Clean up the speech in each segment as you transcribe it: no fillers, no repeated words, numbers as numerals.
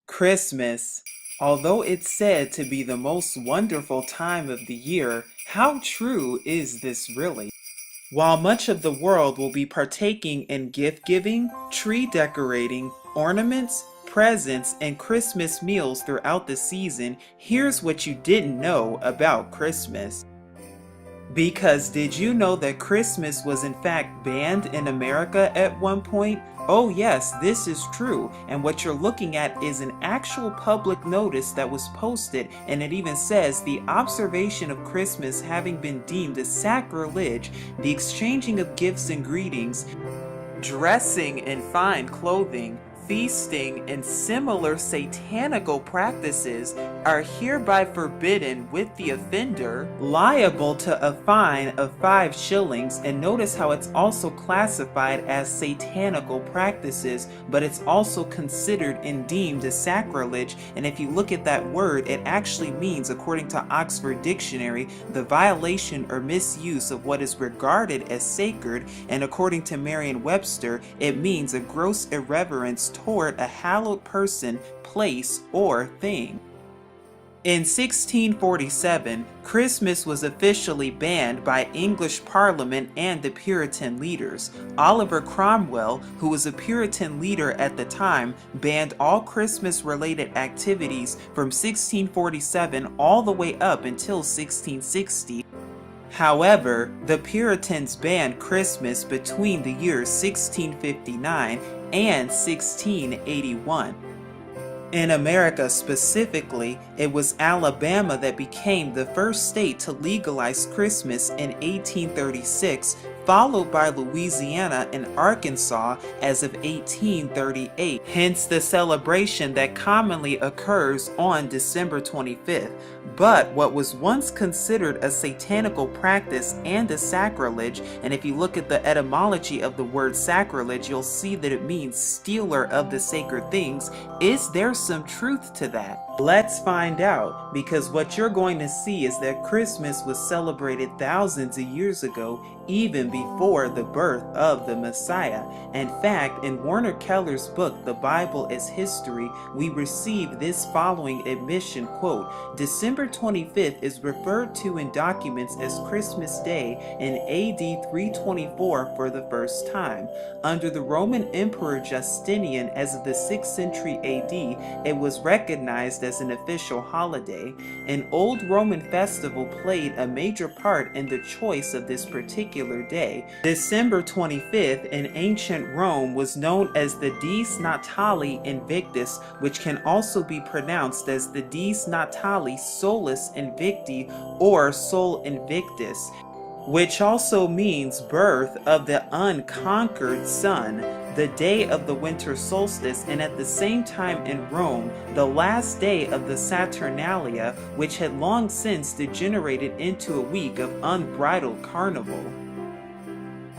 Christmas. Although it's said to be the most wonderful time of the year, how true is this really? While much of the world will be partaking in gift giving, tree decorating, ornaments, presents, and Christmas meals throughout the season, here's what you didn't know about Christmas. Because did you know that Christmas was in fact banned in America at one point? Oh yes, this is true, and what you're looking at is an actual public notice that was posted, and it even says the observation of Christmas having been deemed a sacrilege, the exchanging of gifts and greetings, dressing in fine clothing, feasting, and similar satanical practices are hereby forbidden, with the offender liable to a fine of 5 shillings. And notice how it's also classified as satanical practices, but it's also considered and deemed a sacrilege. And if you look at that word, it actually means, according to Oxford Dictionary, the violation or misuse of what is regarded as sacred, and according to Merriam-Webster, it means a gross irreverence toward a hallowed person, place, or thing. In 1647, Christmas was officially banned by English Parliament and the Puritan leaders. Oliver Cromwell, who was a Puritan leader at the time, banned all Christmas-related activities from 1647 all the way up until 1660. However, the Puritans banned Christmas between the years 1659 and 1681. In America specifically, it was Alabama that became the first state to legalize Christmas in 1836, followed by Louisiana and Arkansas as of 1838, hence the celebration that commonly occurs on December 25th. But what was once considered a satanical practice and a sacrilege, and if you look at the etymology of the word sacrilege, you'll see that it means stealer of the sacred things. Is there some truth to that? Let's find out, because what you're going to see is that Christmas was celebrated thousands of years ago, even before the birth of the Messiah. In fact, in Warner Keller's book, The Bible as History, we receive this following admission, quote, December 25th is referred to in documents as Christmas Day in AD 324 for the first time. Under the Roman Emperor Justinian as of the 6th century AD, it was recognized as an official holiday. An old Roman festival played a major part in the choice of this particular day. December 25th in ancient Rome was known as the Dies Natali Invictus, which can also be pronounced as the Dies Natali Solis Invicti or Sol Invictus, which also means birth of the unconquered sun, the day of the winter solstice, and at the same time in Rome, the last day of the Saturnalia, which had long since degenerated into a week of unbridled carnival.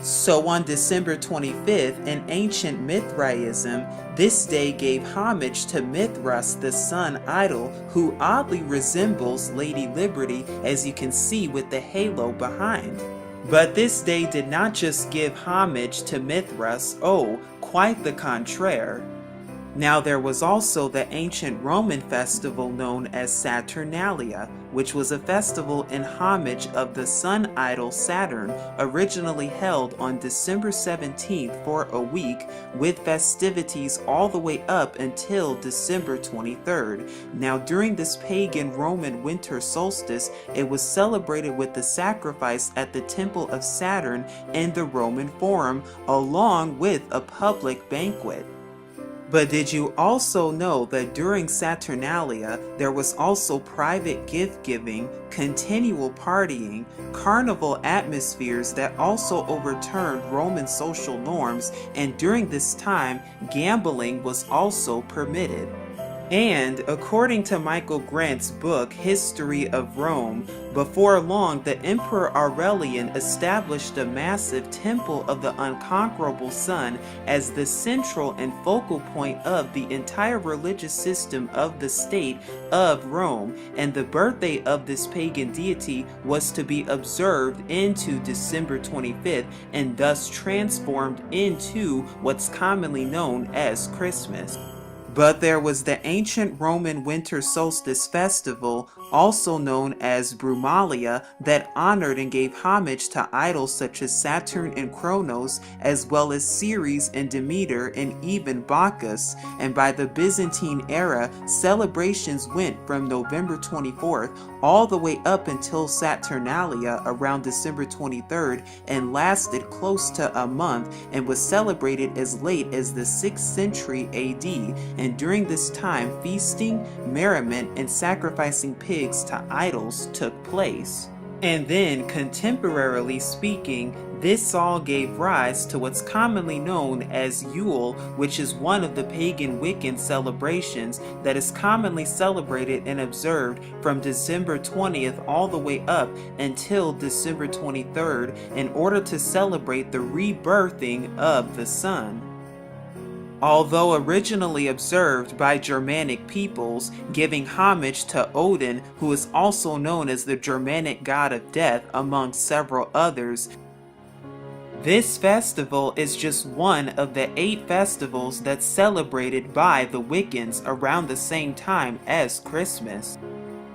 So on December 25th, in ancient Mithraism, this day gave homage to Mithras, the sun idol, who oddly resembles Lady Liberty, as you can see with the halo behind. But this day did not just give homage to Mithras, oh, quite the contraire. Now there was also the ancient Roman festival known as Saturnalia, which was a festival in homage of the sun idol Saturn, originally held on December 17th for a week, with festivities all the way up until December 23rd. Now during this pagan Roman winter solstice, it was celebrated with the sacrifice at the temple of Saturn in the Roman Forum, along with a public banquet. But did you also know that during Saturnalia, there was also private gift-giving, continual partying, carnival atmospheres that also overturned Roman social norms, and during this time, gambling was also permitted? And according to Michael Grant's book, History of Rome, before long the Emperor Aurelian established a massive temple of the unconquerable sun as the central and focal point of the entire religious system of the state of Rome, and the birthday of this pagan deity was to be observed into December 25th and thus transformed into what's commonly known as Christmas. But there was the ancient Roman winter solstice festival, also known as Brumalia, that honored and gave homage to idols such as Saturn and Kronos, as well as Ceres and Demeter and even Bacchus. And by the Byzantine era, celebrations went from November 24th all the way up until Saturnalia around December 23rd and lasted close to a month and was celebrated as late as the 6th century AD. And during this time, feasting, merriment, and sacrificing pigs to idols took place. And then, contemporarily speaking, this all gave rise to what's commonly known as Yule, which is one of the pagan Wiccan celebrations that is commonly celebrated and observed from December 20th all the way up until December 23rd in order to celebrate the rebirthing of the sun. Although originally observed by Germanic peoples, giving homage to Odin, who is also known as the Germanic god of death, among several others, this festival is just one of the 8 festivals that's celebrated by the Wiccans around the same time as Christmas.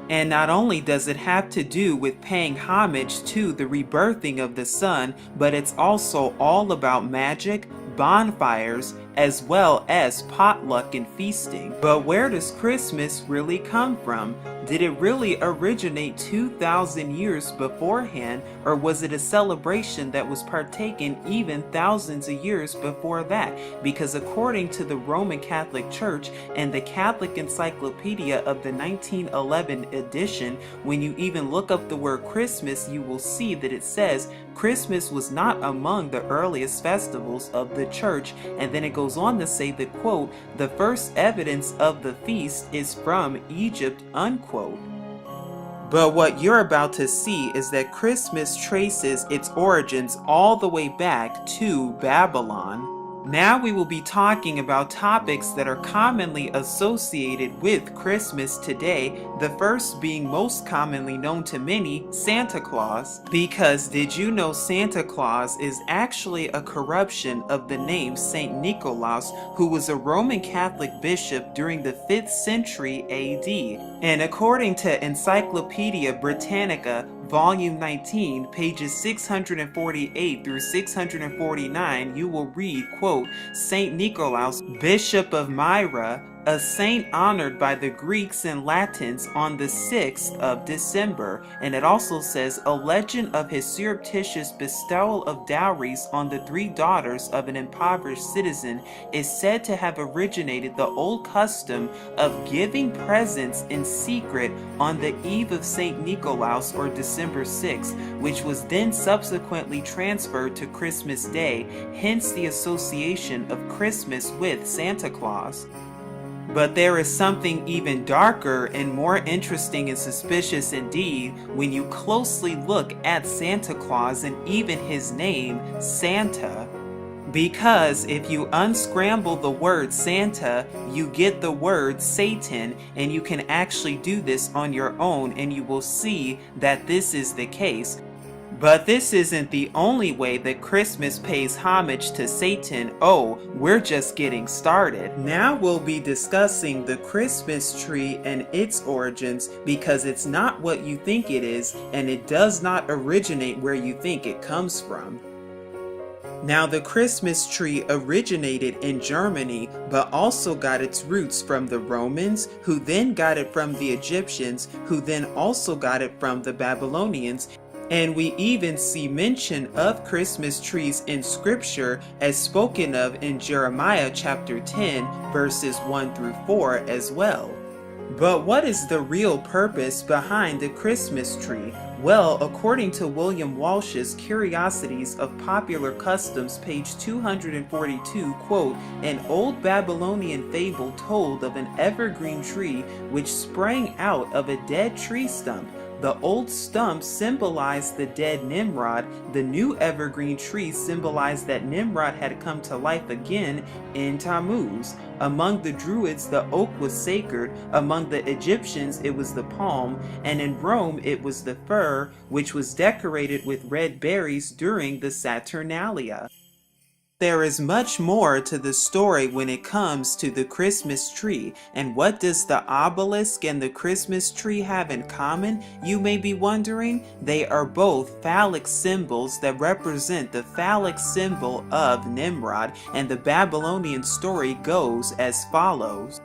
And not only does it have to do with paying homage to the rebirthing of the sun, but it's also all about magic, bonfires, as well as potluck and feasting. But where does Christmas really come from? Did it really originate 2,000 years beforehand, or was it a celebration that was partaken even thousands of years before that? Because according to the Roman Catholic Church and the Catholic Encyclopedia of the 1911 edition, when you even look up the word Christmas, you will see that it says Christmas was not among the earliest festivals of the church, and then it goes on to say that, quote, the first evidence of the feast is from Egypt, unquote. But what you're about to see is that Christmas traces its origins all the way back to Babylon. Now we will be talking about topics that are commonly associated with Christmas today, the first being most commonly known to many, Santa Claus. Because did you know Santa Claus is actually a corruption of the name Saint Nicolaus, who was a Roman Catholic bishop during the 5th century AD. And according to Encyclopedia Britannica, Volume 19, pages 648 through 649, you will read, quote, Saint Nicolaus, Bishop of Myra, a saint honored by the Greeks and Latins on the 6th of December. And it also says, a legend of his surreptitious bestowal of dowries on the 3 daughters of an impoverished citizen is said to have originated the old custom of giving presents in secret on the eve of Saint Nicolaus or December 6th, which was then subsequently transferred to Christmas Day, hence the association of Christmas with Santa Claus. But there is something even darker and more interesting and suspicious indeed when you closely look at Santa Claus and even his name, Santa. Because if you unscramble the word Santa, you get the word Satan, and you can actually do this on your own and you will see that this is the case. But this isn't the only way that Christmas pays homage to Satan. Oh, we're just getting started. Now we'll be discussing the Christmas tree and its origins, because it's not what you think it is, and it does not originate where you think it comes from. Now, the Christmas tree originated in Germany, but also got its roots from the Romans, who then got it from the Egyptians, who then also got it from the Babylonians. And we even see mention of Christmas trees in scripture as spoken of in Jeremiah chapter 10 verses 1 through 4 as well. But what is the real purpose behind the Christmas tree? Well, according to William Walsh's Curiosities of Popular Customs, page 242, quote, an old Babylonian fable told of an evergreen tree which sprang out of a dead tree stump. The old stump symbolized the dead Nimrod. The new evergreen tree symbolized that Nimrod had come to life again in Tammuz. Among the Druids, the oak was sacred. Among the Egyptians, it was the palm. And in Rome, it was the fir, which was decorated with red berries during the Saturnalia. There is much more to the story when it comes to the Christmas tree. And what does the obelisk and the Christmas tree have in common, you may be wondering? They are both phallic symbols that represent the phallic symbol of Nimrod, and the Babylonian story goes as follows.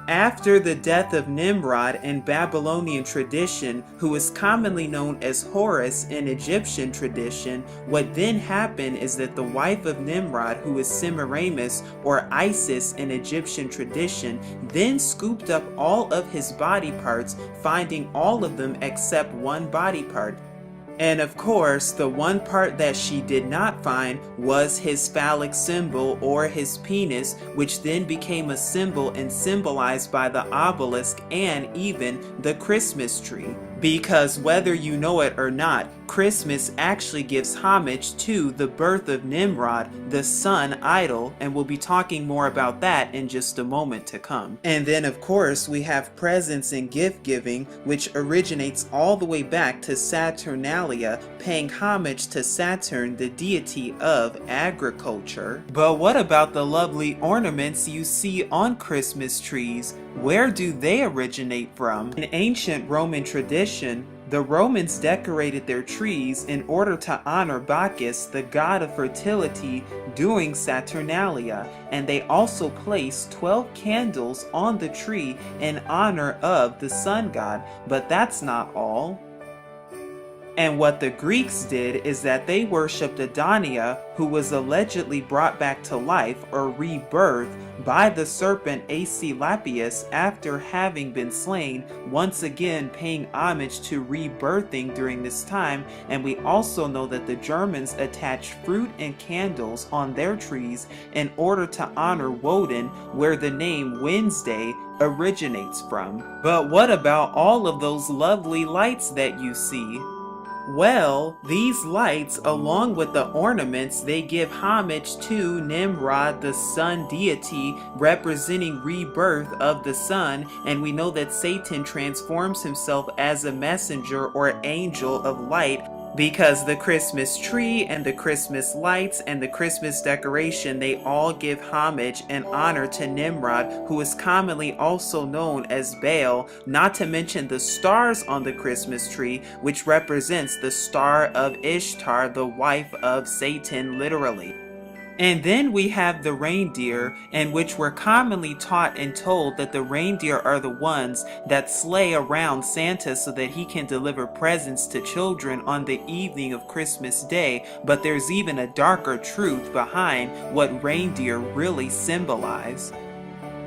After the death of Nimrod in Babylonian tradition, who is commonly known as Horus in Egyptian tradition, what then happened is that the wife of Nimrod, who is Semiramis or Isis in Egyptian tradition, then scooped up all of his body parts, finding all of them except one body part. And of course, the one part that she did not find was his phallic symbol or his penis, which then became a symbol and symbolized by the obelisk and even the Christmas tree. Because whether you know it or not, Christmas actually gives homage to the birth of Nimrod, the sun idol, and we'll be talking more about that in just a moment to come. And then of course we have presents and gift giving, which originates all the way back to Saturnalia, paying homage to Saturn, the deity of agriculture. But what about the lovely ornaments you see on Christmas trees? Where do they originate from? In ancient Roman tradition, the Romans decorated their trees in order to honor Bacchus, the god of fertility, during Saturnalia, and they also placed 12 candles on the tree in honor of the sun god. But that's not all. And what the Greeks did is that they worshipped Adonia, who was allegedly brought back to life or rebirth by the serpent Asclepius after having been slain, once again paying homage to rebirthing during this time. And we also know that the Germans attached fruit and candles on their trees in order to honor Woden, where the name Wednesday originates from. But what about all of those lovely lights that you see? Well, these lights, along with the ornaments, they give homage to Nimrod, the sun deity, representing rebirth of the sun, and we know that Satan transforms himself as a messenger or angel of light, because the Christmas tree and the Christmas lights and the Christmas decoration, they all give homage and honor to Nimrod, who is commonly also known as Baal, not to mention the stars on the Christmas tree, which represents the star of Ishtar, the wife of Satan, literally. And then we have the reindeer, in which we're commonly taught and told that the reindeer are the ones that sleigh around Santa so that he can deliver presents to children on the evening of Christmas Day. But there's even a darker truth behind what reindeer really symbolize.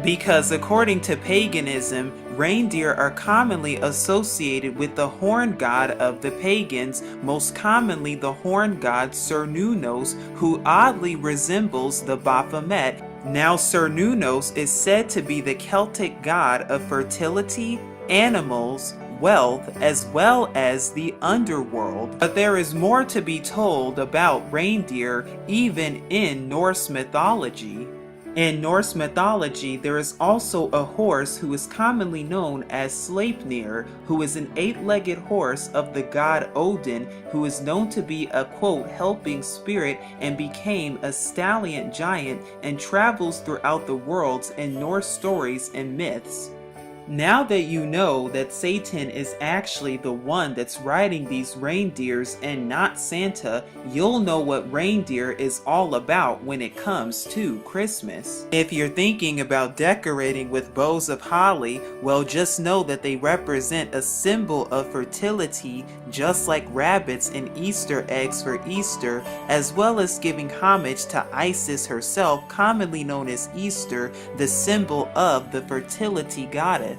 Because according to paganism, reindeer are commonly associated with the horn god of the pagans, most commonly the horn god Cernunnos, who oddly resembles the Baphomet. Now Cernunnos is said to be the Celtic god of fertility, animals, wealth, as well as the underworld. But there is more to be told about reindeer even in Norse mythology. In Norse mythology, there is also a horse who is commonly known as Sleipnir, who is an 8-legged horse of the god Odin, who is known to be a, quote, helping spirit, and became a stallion giant and travels throughout the worlds in Norse stories and myths. Now that you know that Satan is actually the one that's riding these reindeers and not Santa, you'll know what reindeer is all about when it comes to Christmas. If you're thinking about decorating with bows of holly, well, just know that they represent a symbol of fertility, just like rabbits and Easter eggs for Easter, as well as giving homage to Isis herself, commonly known as Easter, the symbol of the fertility goddess.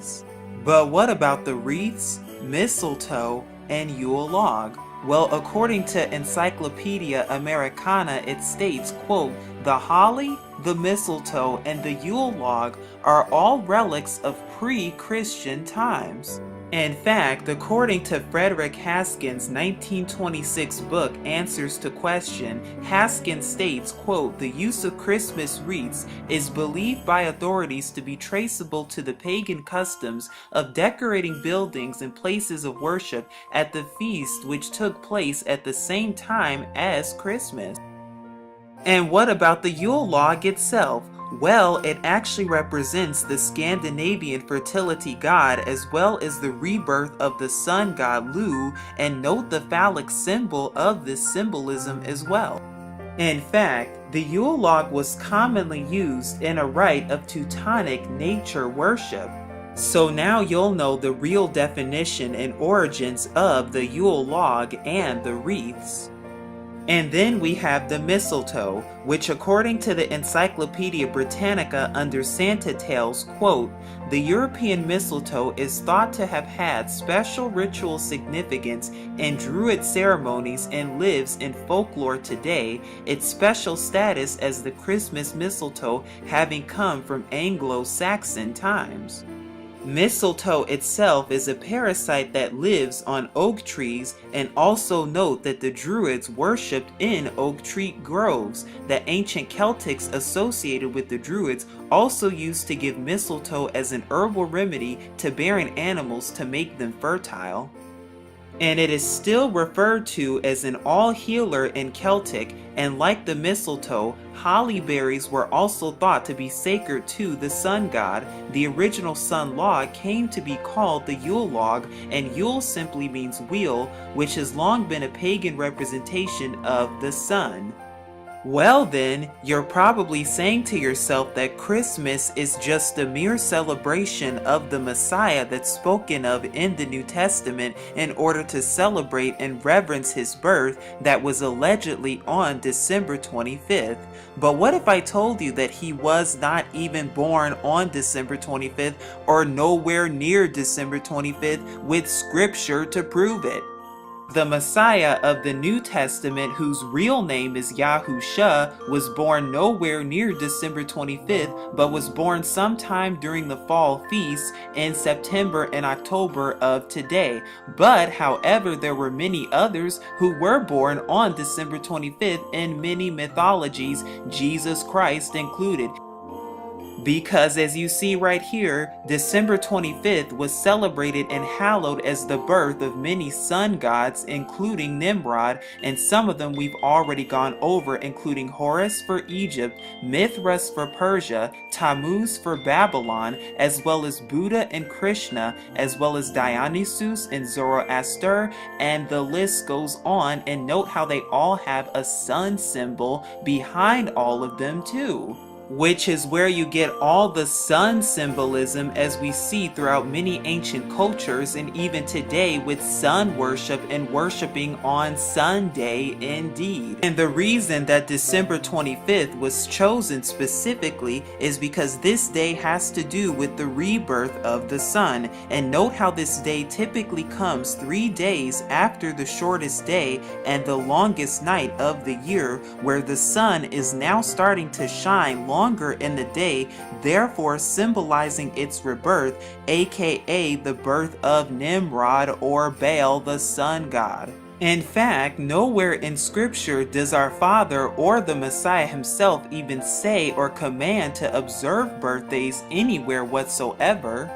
But what about the wreaths, mistletoe, and Yule log? Well, according to Encyclopedia Americana, it states, quote, the holly, the mistletoe, and the Yule log are all relics of pre-Christian times. In fact, according to Frederick Haskin's 1926 book, Answers to Question, Haskin states, quote, the use of Christmas wreaths is believed by authorities to be traceable to the pagan customs of decorating buildings and places of worship at the feast which took place at the same time as Christmas. And what about the Yule log itself? Well, it actually represents the Scandinavian fertility god as well as the rebirth of the sun god Lu, and note the phallic symbol of this symbolism as well. In fact, the Yule log was commonly used in a rite of Teutonic nature worship. So now you'll know the real definition and origins of the Yule log and the wreaths. And then we have the mistletoe, which according to the Encyclopedia Britannica under Santa Tales, quote, the European mistletoe is thought to have had special ritual significance in Druid ceremonies and lives in folklore today, its special status as the Christmas mistletoe having come from Anglo-Saxon times. Mistletoe itself is a parasite that lives on oak trees, and also note that the Druids worshipped in oak tree groves that ancient Celtics associated with the Druids also used to give mistletoe as an herbal remedy to barren animals to make them fertile. And it is still referred to as an all-healer in Celtic, and like the mistletoe, holly berries were also thought to be sacred to the sun god. The original sun log came to be called the Yule log, and Yule simply means wheel, which has long been a pagan representation of the sun. Well then, you're probably saying to yourself that Christmas is just a mere celebration of the Messiah that's spoken of in the New Testament in order to celebrate and reverence his birth that was allegedly on December 25th. But what if I told you that he was not even born on December 25th or nowhere near December 25th with scripture to prove it? The Messiah of the New Testament, whose real name is Yahusha, was born nowhere near December 25th, but was born sometime during the fall feasts in September and October of today. But, however, there were many others who were born on December 25th in many mythologies, Jesus Christ included. Because as you see right here, December 25th was celebrated and hallowed as the birth of many sun gods, including Nimrod, and some of them we've already gone over, including Horus for Egypt, Mithras for Persia, Tammuz for Babylon, as well as Buddha and Krishna, as well as Dionysus and Zoroaster, and the list goes on, and note how they all have a sun symbol behind all of them too. Which is where you get all the sun symbolism as we see throughout many ancient cultures, and even today with sun worship and worshiping on Sunday indeed. And the reason that December 25th was chosen specifically is because this day has to do with the rebirth of the sun. And note how this day typically comes 3 days after the shortest day and the longest night of the year, where the sun is now starting to shine longer in the day, therefore symbolizing its rebirth, aka the birth of Nimrod or Baal, the sun god. In fact, nowhere in scripture does our Father or the Messiah himself even say or command to observe birthdays anywhere whatsoever.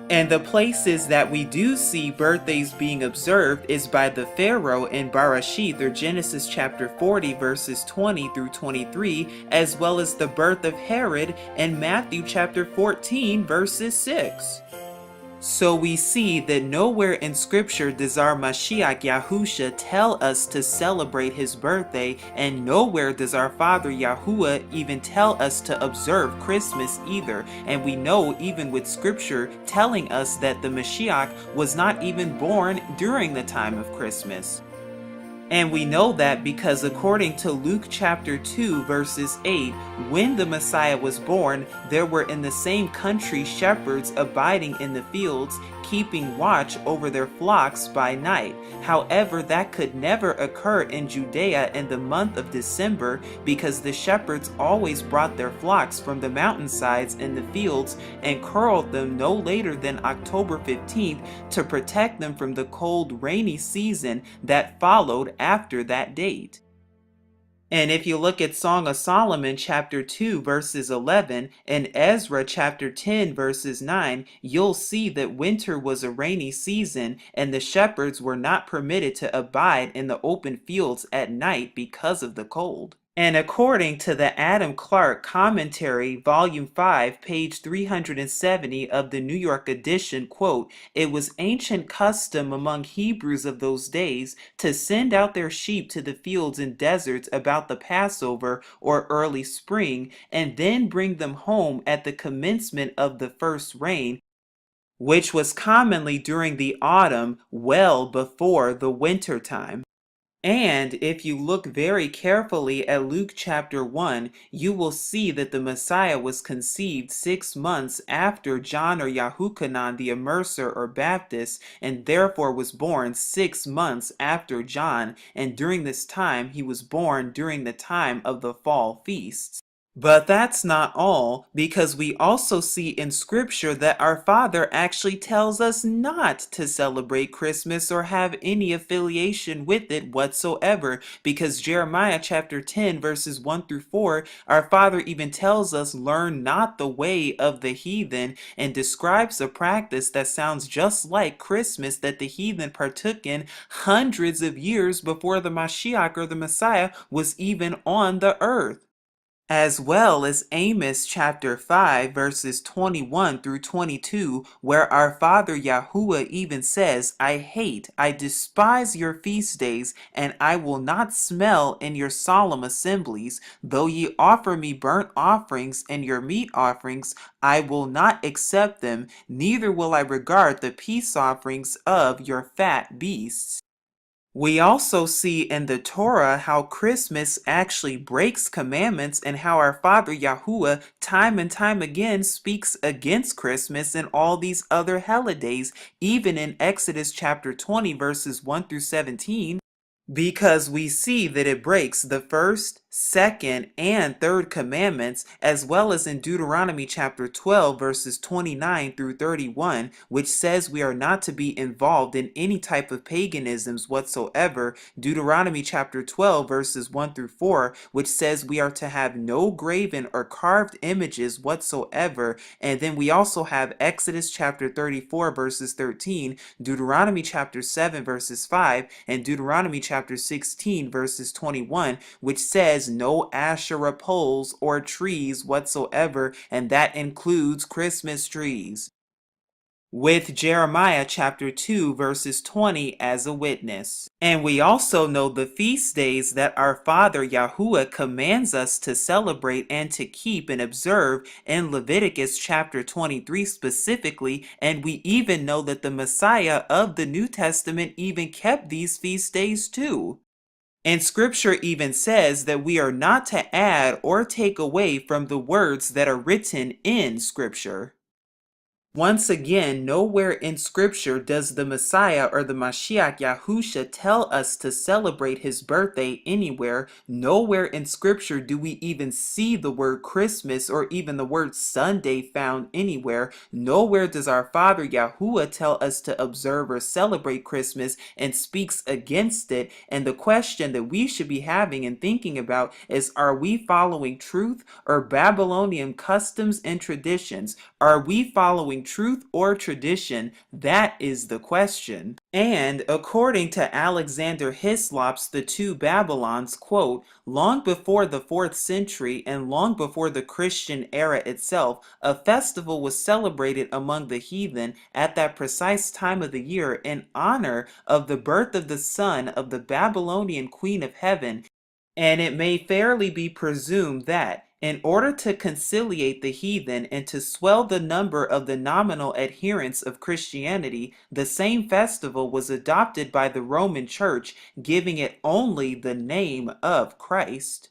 And the places that we do see birthdays being observed is by the Pharaoh in Bereshith, or Genesis chapter 40 verses 20 through 23, as well as the birth of Herod in Matthew chapter 14 verses 6. So we see that nowhere in scripture does our Mashiach Yahusha tell us to celebrate his birthday, and nowhere does our Father Yahuwah even tell us to observe Christmas either. And we know even with scripture telling us that the Mashiach was not even born during the time of Christmas. And we know that because according to Luke chapter 2 verses 8, when the Messiah was born, there were in the same country shepherds abiding in the fields, keeping watch over their flocks by night. However, that could never occur in Judea in the month of December, because the shepherds always brought their flocks from the mountainsides in the fields and curled them no later than October 15th to protect them from the cold, rainy season that followed after that date. And if you look at Song of Solomon chapter 2 verses 11 and Ezra chapter 10 verses 9, you'll see that winter was a rainy season and the shepherds were not permitted to abide in the open fields at night because of the cold. And according to the Adam Clark Commentary, Volume 5, page 370 of the New York edition, quote, "It was ancient custom among Hebrews of those days to send out their sheep to the fields and deserts about the Passover or early spring, and then bring them home at the commencement of the first rain, which was commonly during the autumn, well before the winter time." And if you look very carefully at Luke chapter 1, you will see that the Messiah was conceived 6 months after John or Yahuchanan the Immerser or Baptist, and therefore was born 6 months after John, and during this time he was born during the time of the fall feasts. But that's not all, because we also see in Scripture that our Father actually tells us not to celebrate Christmas or have any affiliation with it whatsoever. Because Jeremiah chapter 10, verses 1 through 4, our Father even tells us, "Learn not the way of the heathen," and describes a practice that sounds just like Christmas that the heathen partook in hundreds of years before the Mashiach or the Messiah was even on the earth. As well as Amos chapter 5 verses 21 through 22, where our Father Yahuwah even says, I despise your feast days, and I will not smell in your solemn assemblies. Though ye offer me burnt offerings and your meat offerings, I will not accept them, neither will I regard the peace offerings of your fat beasts. We also see in the Torah how Christmas actually breaks commandments, and how our Father Yahuwah time and time again speaks against Christmas and all these other holidays, even in Exodus chapter 20 verses 1 through 17. Because we see that it breaks the first, second, and third commandments, as well as in Deuteronomy chapter 12, verses 29 through 31, which says we are not to be involved in any type of paganisms whatsoever. Deuteronomy chapter 12, verses 1 through 4, which says we are to have no graven or carved images whatsoever. And then we also have Exodus chapter 34, verses 13, Deuteronomy chapter 7, verses 5, and Deuteronomy chapter 16 verses 21, which says no Asherah poles or trees whatsoever, and that includes Christmas trees, with Jeremiah chapter 2 verses 20 as a witness. And we also know the feast days that our Father Yahuwah commands us to celebrate and to keep and observe in Leviticus chapter 23 specifically, and we even know that the Messiah of the New Testament even kept these feast days too. And Scripture even says that we are not to add or take away from the words that are written in Scripture. Once again, nowhere in Scripture does the Messiah or the Mashiach Yahusha tell us to celebrate his birthday anywhere. Nowhere in Scripture do we even see the word Christmas or even the word Sunday found anywhere. Nowhere does our Father Yahuwah tell us to observe or celebrate Christmas and speaks against it. And the question that we should be having and thinking about is, are we following truth or Babylonian customs and traditions? Are we following truth or tradition? That is the question. And according to Alexander Hislop's The Two Babylons, quote, long before the 4th century and long before the Christian era itself, a festival was celebrated among the heathen at that precise time of the year in honor of the birth of the son of the Babylonian Queen of Heaven. And it may fairly be presumed that, in order to conciliate the heathen and to swell the number of the nominal adherents of Christianity, the same festival was adopted by the Roman Church, giving it only the name of Christ.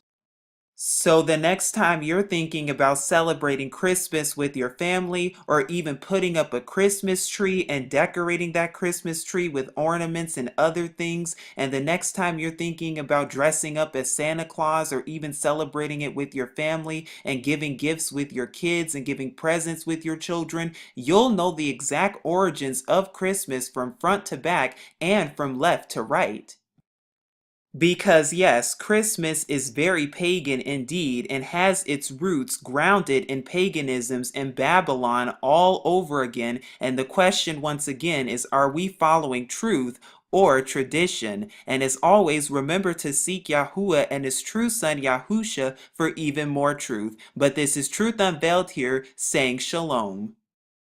So the next time you're thinking about celebrating Christmas with your family, or even putting up a Christmas tree and decorating that Christmas tree with ornaments and other things, and the next time you're thinking about dressing up as Santa Claus, or even celebrating it with your family and giving gifts with your kids and giving presents with your children, you'll know the exact origins of Christmas from front to back and from left to right. Because yes, Christmas is very pagan indeed, and has its roots grounded in paganisms in Babylon all over again. And the question once again is, are we following truth or tradition. And as always, remember to seek Yahuwah and his true son Yahusha for even more truth. But this is Truth Unveiled here, saying shalom.